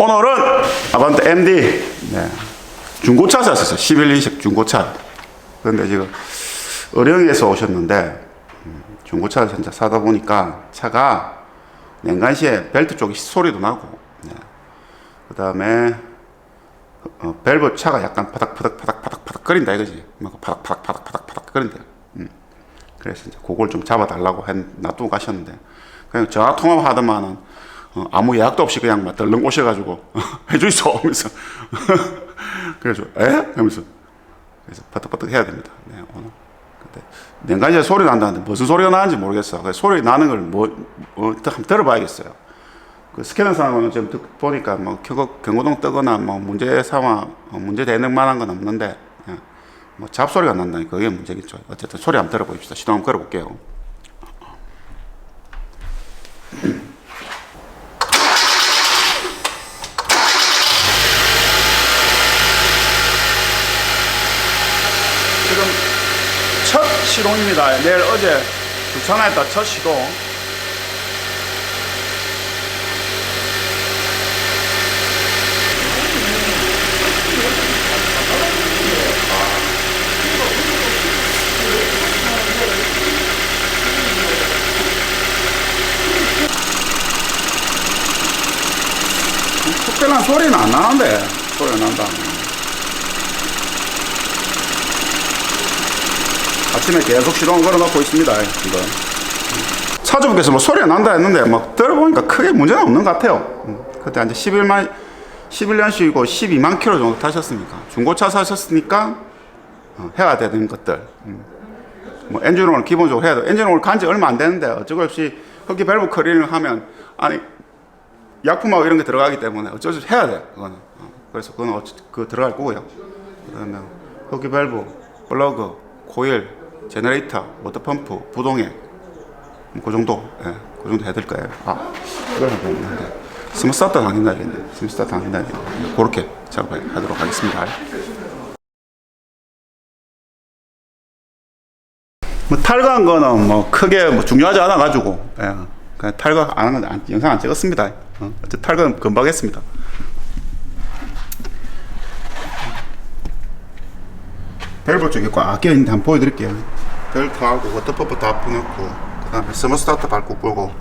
오늘은 아반떼 MD 중고차 샀었어요. 11인식 중고차. 그런데 지금 어령에서 오셨는데 중고차를 진짜 사다 보니까 차가 냉간시에 벨트 쪽에 소리도 나고, 그 다음에 밸브 차가 약간 파닥파닥 거린다 이거지. 막 파닥파닥 거린다. 그래서 이제 그걸 좀 잡아달라고 놔두고 가셨는데, 그냥 전화 통화 하더만은 아무 예약도 없이 그냥 막 덜렁 오셔가지고 해주이소 하면서 그래서 하면서 그래서 버떡버떡 해야 됩니다. 네, 오늘. 근데 냉간시에 소리 난다는데 무슨 소리가 나는지 모르겠어. 그래서 소리 나는 걸 한번 들어봐야겠어요. 그 스캐너 상황은 지금 보니까 뭐 경고등 뜨거나 뭐 문제 상황, 문제 되는 만한 건 없는데, 뭐 잡소리가 난다니까 그게 문제겠죠. 어쨌든 소리 한번 들어봅시다. 시동 한번 걸어볼게요. 지금 첫 시동입니다. 내일 어제 주차했다 첫 시동. 특별한 소리는 안 나는데 소리가 난다. 아침에 계속 시동을 걸어놓고 있습니다. 지금 차주분께서 뭐 소리가 난다 했는데 막 들어보니까 크게 문제는 없는 것 같아요. 그때 이제 11년식이고 12만 킬로 정도 타셨으니까 중고차 사셨으니까 해야 되는 것들, 뭐 엔진오일 기본적으로 해야 돼. 엔진오일 간지 얼마 안 되는데 어쩔 수 없이 흡기 밸브 클리닝을 하면 아니 약품하고 이런 게 들어가기 때문에 어쩔 수 없이 해야 돼. 그거는. 그래서 그건 그 들어갈 거고요. 그다음에 흡기 밸브, 플러그, 코일, 제너레이터, 워터펌프, 부동액, 그 정도, 그 정도 해야 될 거예요. 이걸 해보는데 스무스타트 당긴다겠네. 스무스타트 당긴다겠네. 그렇게 작업하도록 하겠습니다. 뭐 탈거한 거는 뭐 크게 뭐 중요하지 않아 가지고 그냥 탈거 안 하는 건 영상 안 찍었습니다. 어쨌든 탈거는 금방 했습니다. 밸브 쪽에 꽉 껴있는데 한번 보여드릴게요. 벨트하고 워터펌프 다 풀어놓고, 그 다음에 스머스타트 밟고 끄고,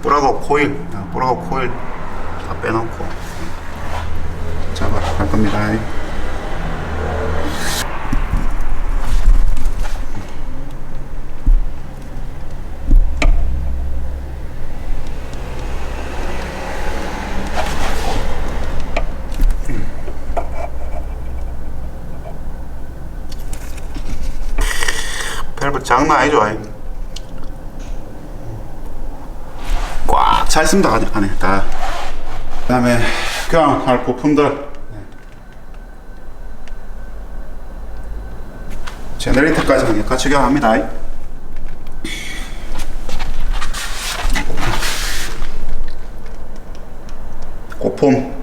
뿔하고 코일 다 빼놓고 작업할 겁니다. 밸브 장난 아니죠. 꽉 차 있습니다. 안에 다. 그 다음에 교환할 부품들, 제너레이터까지 같이 교환합니다. 고품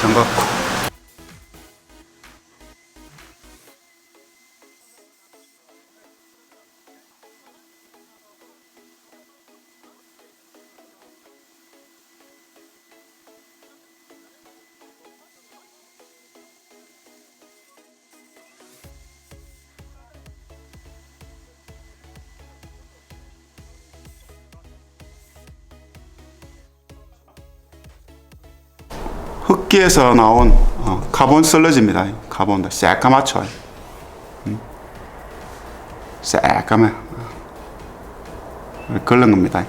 장갑. 흡기에서 나온 카본 슬러지입니다. 카본 새까맣죠. 새까매 그런 겁니다.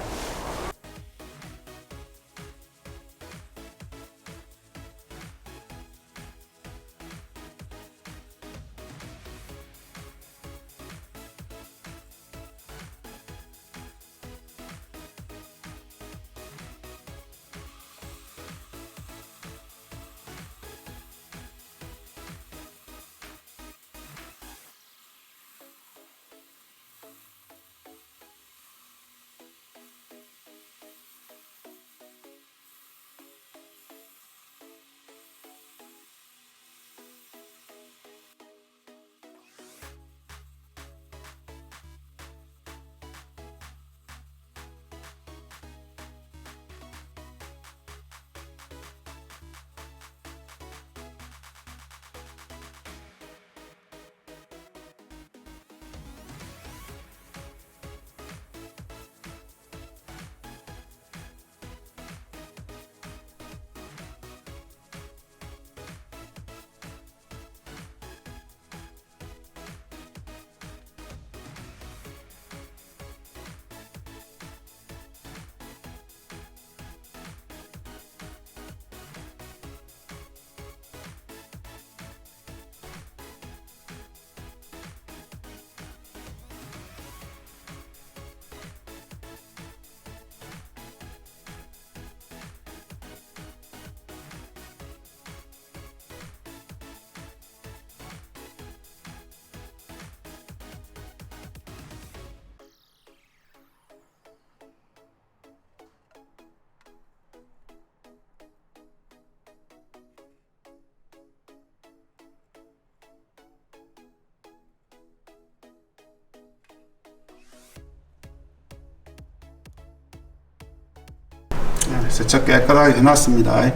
세척 깨끗하게 해놨습니다.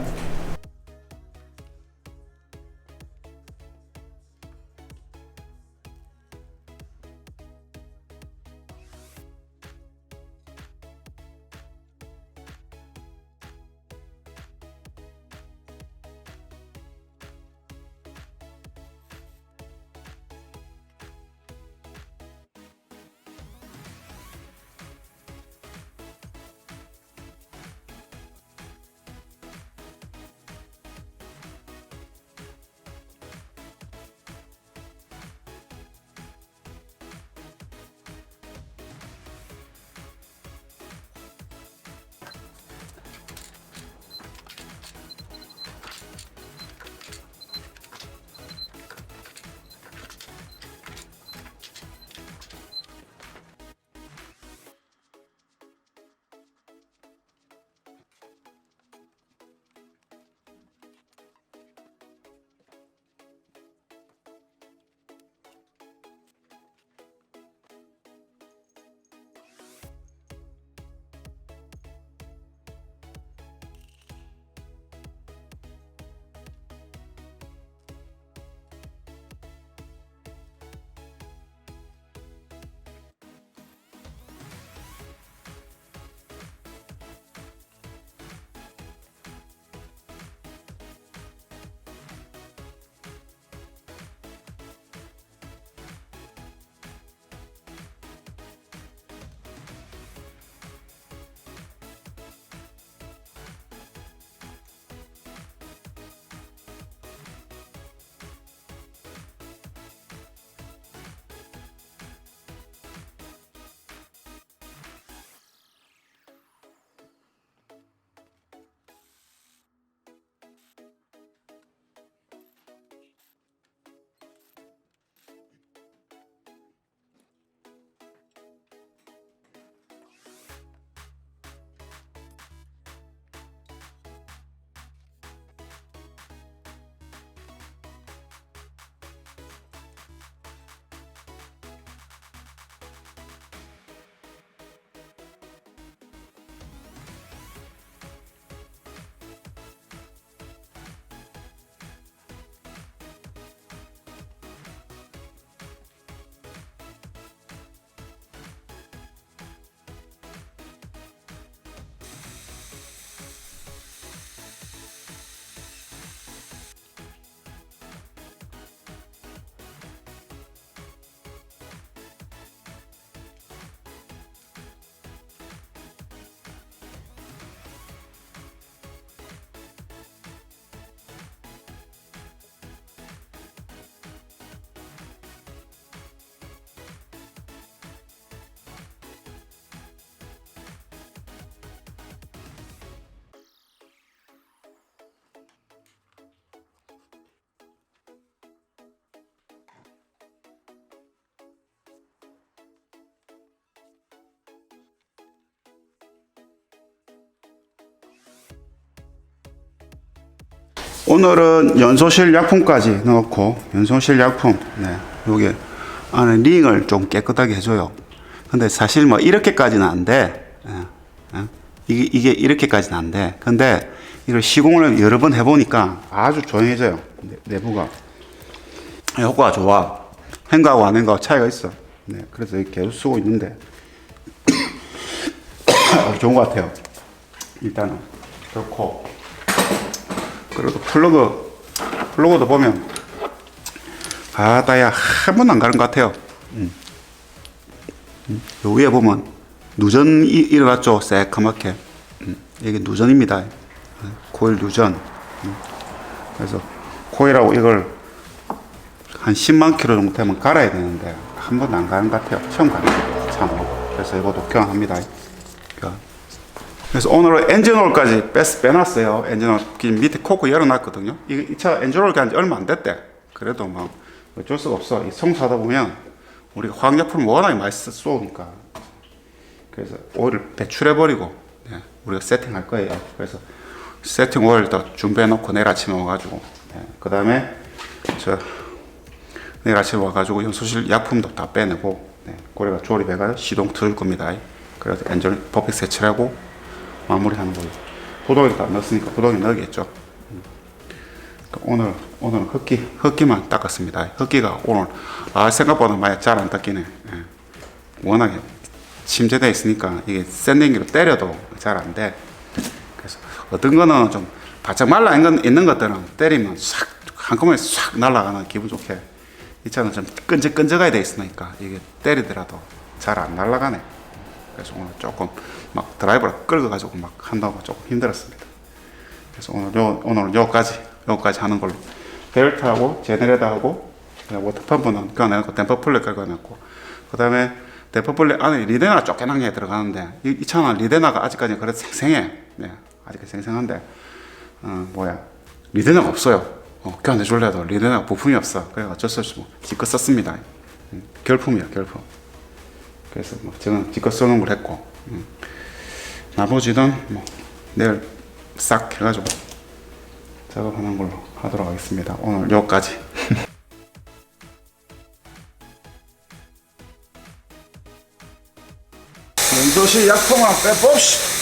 오늘은 연소실 약품까지 넣고, 연소실 약품, 네, 여기 안에 링을 좀 깨끗하게 해줘요. 근데 사실 뭐 이렇게까지는 안 돼. 이게 이렇게까지는 안 돼. 근데 이걸 시공을 여러 번 해보니까 아주 조용해져요. 내부가. 효과가 좋아. 행거하고 안 행거하고 차이가 있어. 네, 그래서 계속 쓰고 있는데 좋은 것 같아요. 일단은 그렇고, 그래도 플러그도 보면 아따야 한 번도 안 가는 것 같아요. 요 위에 보면 누전이 일어났죠. 새까맣게. 이게 누전입니다. 코일 누전. 그래서 코일하고 이걸 한 10만 킬로 정도 되면 갈아야 되는데 한 번도 안 가는 것 같아요. 처음 가는 거예요. 참. 그래서 이것도 교환합니다. 그래서 오늘은 엔진오일까지 빼놨어요. 엔진오일 밑에 코크 열어놨거든요. 이 차 엔진오일 간지 얼마 안 됐대. 그래도 뭐 어쩔 수가 없어. 이 청소하다 보면 우리가 화학약품을 워낙에 많이 쏘니까. 그래서 오일을 배출해버리고, 네, 우리가 세팅할 거예요. 그래서 세팅 오일도 준비해놓고 내일 아침에 와가지고, 네, 그 다음에 내일 아침에 와가지고 연소실 약품도 다 빼내고, 네, 고래가 조립해가지고 시동 틀 겁니다. 그래서 엔진 버피 세치하고 마무리하는 거예요. 부동액도 안 넣었으니까 부동액 넣어야겠죠. 오늘은 흡기만 닦았습니다. 흡기가 오늘 생각보다 많이 잘 안 닦이네. 예. 워낙에 침재되어 있으니까 이게 샌딩기로 때려도 잘 안 돼. 그래서 어떤 거는 좀 바짝 말라 있는 것들은 때리면 싹 한꺼번에 싹 날아가는 기분 좋게. 이 차는 좀 끈적끈적하게 돼 있으니까 이게 때리더라도 잘 안 날아가네. 그래서 오늘 조금 막 드라이버를 끌어가지고 막 한다고 조금 힘들었습니다. 그래서 오늘은 요까지 하는 걸로. 벨트하고 제네레이터하고 워터펌프는 껴내고 댐퍼 플레이 껴내고, 그 다음에 댐퍼 플레이 안에 리데나가 쫓겨난 게 들어가는데 이 차는 리데나가 아직까지 그래도 생생해. 네, 아직까지 생생한데 리데나가 없어요. 교환해 줄래도 리데나가 부품이 없어. 그래서 어쩔 수 없이 지껏 썼습니다. 결품이야, 결품. 그래서 저는 지껏 써놓은 걸 했고, 나머지는 내일 싹 해가지고 작업하는 걸로 하도록 하겠습니다. 오늘 여기까지. 연소실 약품만 빼봅시다.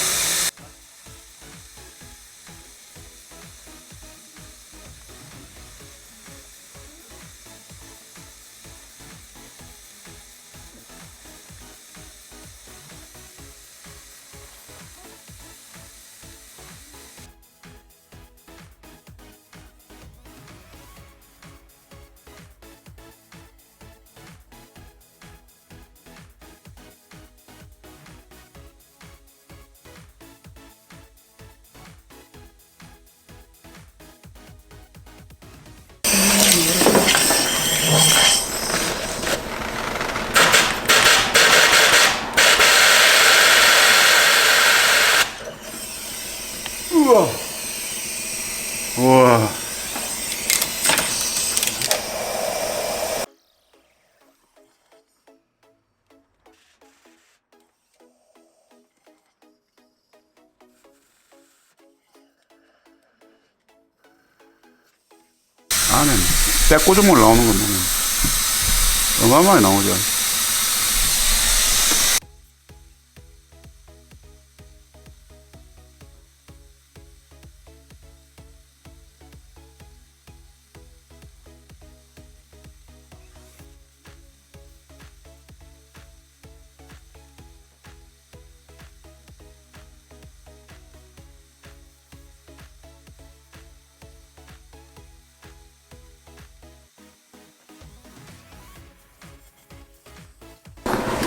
우와. 안에 떼꼬주물 나오는 건 어마어마하게 나오죠.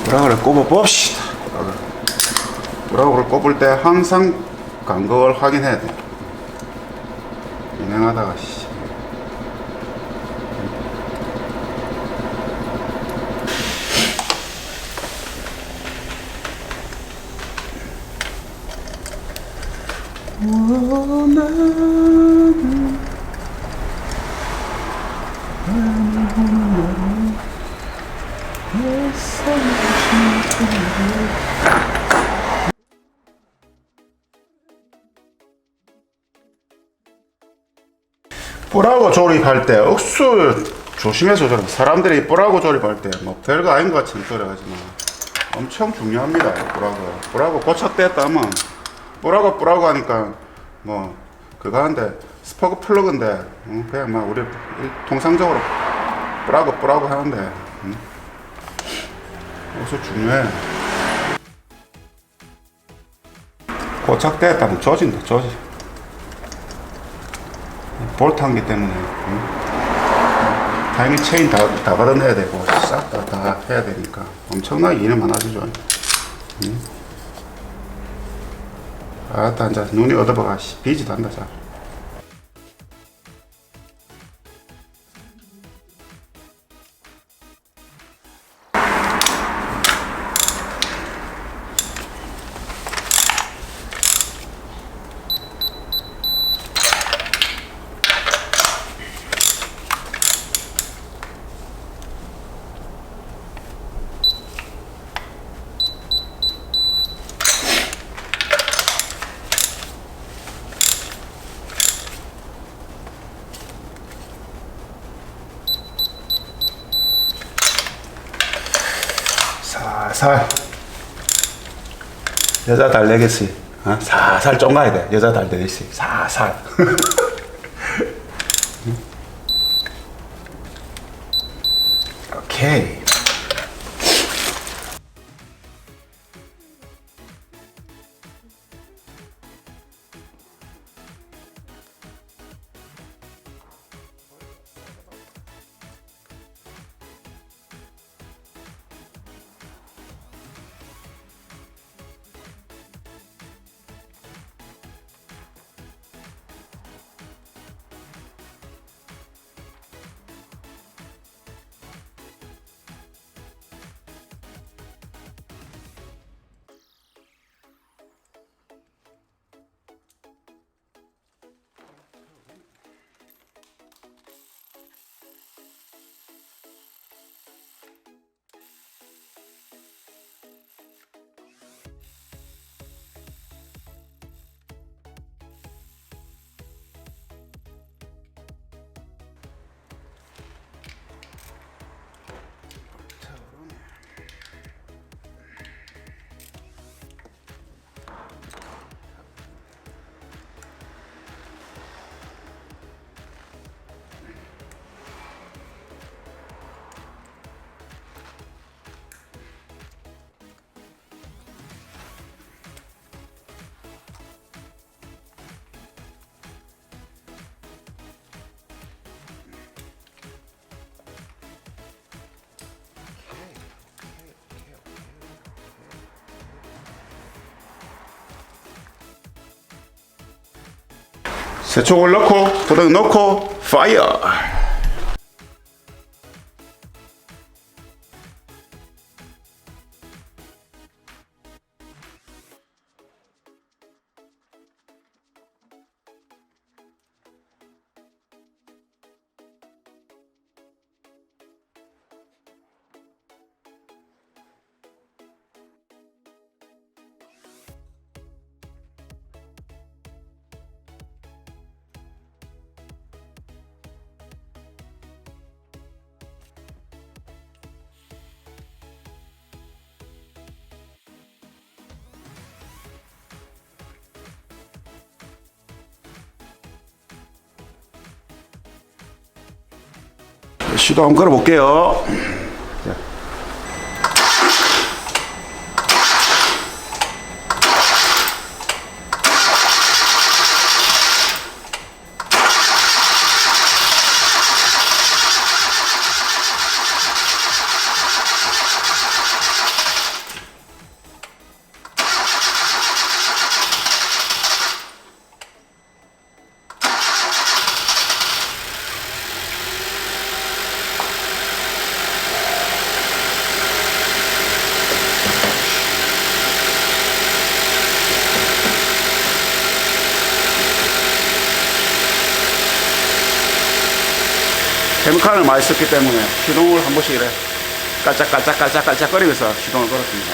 브라우를 꼽아봅시다. 브라우를 꼽을 때 항상 간격을 확인해야 돼. 진행하다가 뿔하고 조립할 때 억수 조심해서 조립. 사람들이 뿔하고 조립할 때 뭐 별거 아닌 것 같이 소리 하지만 엄청 중요합니다. 뿔하고 고착됐다 하면 뿔하고 하니까 뭐 그거 하는데 스파크 플러그인데 그냥 막 우리 통상적으로 뿔하고 하는데 억수 중요해. 고착됐다면 조진다. 볼트 한기 때문에 타이밍 체인 다 걷어내야 되고 싹 다 해야 되니까 엄청나게 일이 많아지죠. 아따 이제 눈이 어두워가 비지도 한다. 자. 살살 여자 달래겠지. 살살 쫑가야 돼. 여자 달래겠지. 살살. 오케이. 세촉을 넣고 도덕 넣고 파이어. 시도 한번 걸어볼게요. 케미칼을 많이 썼기 때문에 시동을 한 번씩 이래 깔짝깔짝 거리면서 시동을 걸었습니다.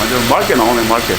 완전 맑게 나오네, 맑게.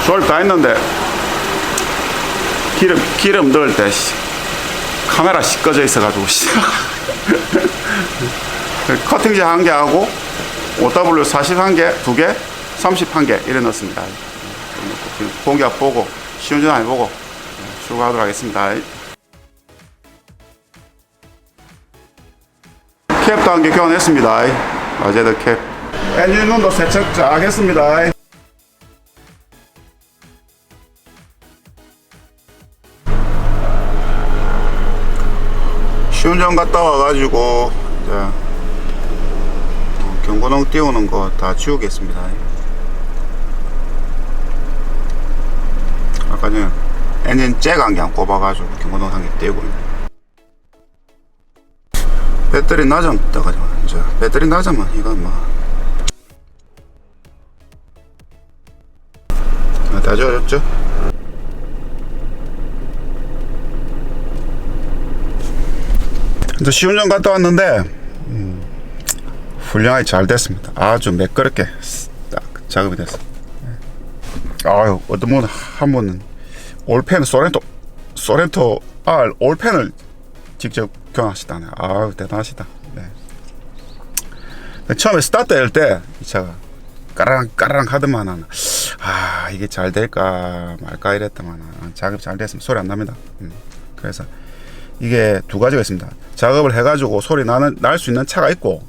수월 다 했는데 기름 넣을 때 카메라 꺼져 있어가지고 커팅지 1개 하고 OW 41개 2개 31개 이래 넣습니다. 공격 보고 시운전 해보고 출고하도록 하겠습니다. 캡도 1개 교환했습니다. 아제드 캡. 엔진룸도 세척 쫙 했습니다. 시운전 갔다 와가지고 이제 경고등 띄우는 거 다 지우겠습니다. 아까 전에 엔진 잭 한 개 안 꼽아가지고 경고등 한 개 띄우고 배터리 낮으면 떠가지고 이제 배터리 낮으면 이건 뭐 다 지워졌죠? 이제 시운전 갔다 왔는데 훌륭하게 잘 됐습니다. 아주 매끄럽게 딱 작업이 됐어. 아유, 어떤 분 한 분은 올펜 소렌토 R 올펜을 직접 교환하시다네. 아유, 대단하시다. 네. 처음에 스타트 할 때 이 차가 까랑 하더만은 이게 잘 될까 말까 이랬더만 작업이 잘 됐으면 소리 안 납니다. 그래서 이게 두 가지가 있습니다. 작업을 해가지고 소리 날 수 있는 차가 있고,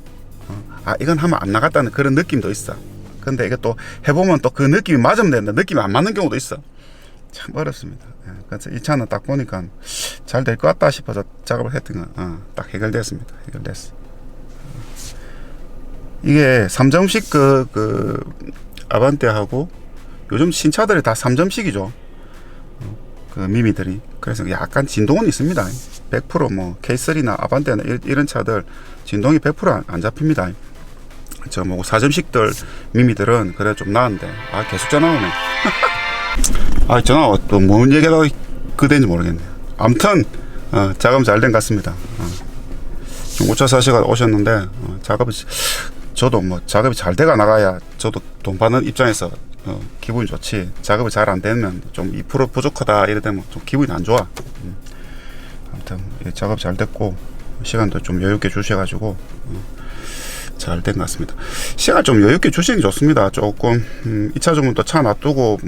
이건 하면 안 나갔다는 그런 느낌도 있어. 근데 이게 또 해보면 또 그 느낌이 맞으면 되는데 느낌이 안 맞는 경우도 있어. 참 어렵습니다. 그래서 이 차는 딱 보니까 잘 될 것 같다 싶어서 작업을 했던 건 딱 해결됐습니다. 해결됐어. 이게 3점식 그 아반떼하고 요즘 신차들이 다 3점식이죠. 그 미미들이. 그래서 약간 진동은 있습니다. 100% K3나 아반떼나 이런 차들 진동이 100% 안 잡힙니다. 저 4점식들 미미들은 그래 좀 나은데 계속 전화 오네. 전화 또 뭔 얘기가 그대인지 모르겠네. 아무튼 작업 잘 된 것 같습니다. 중고차 사시가 오셨는데 저도 작업이 잘 돼가 나가야 저도 돈 받는 입장에서 기분이 좋지. 작업이 잘 안 되면 좀 2% 부족하다 이래 되면 좀 기분이 안 좋아. 아무튼 작업 잘 됐고 시간도 좀 여유있게 주셔가지고 잘 된 것 같습니다. 시간 좀 여유있게 주시는 게 좋습니다. 조금 2차 주문 또 차 놔두고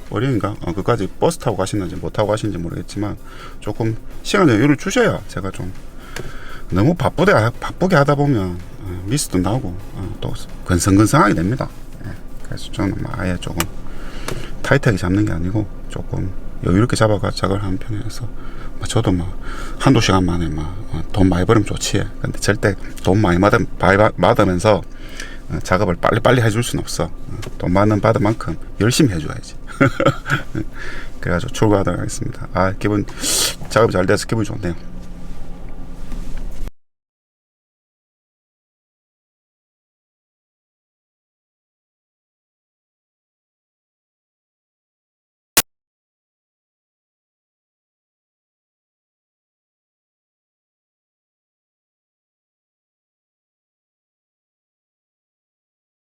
어령인가? 그까지 버스 타고 가시는지 못 타고 가시는지 모르겠지만 조금 시간 여유를 주셔야 제가 좀 너무 바쁘게 하다 보면 미스도 나오고 또 근성근성하게 됩니다. 그래서 저는 아예 조금 타이트하게 잡는 게 아니고 조금 여유롭게 잡아가 작업을 하는 편이라서 저도 한두 시간 만에 돈 많이 벌으면 좋지. 근데 절대 돈 많이 받으면서 작업을 빨리 해줄 수는 없어. 돈 많은 받은 만큼 열심히 해줘야지. 그래가지고 출고하도록 하겠습니다. 작업이 잘 돼서 기분이 좋네요.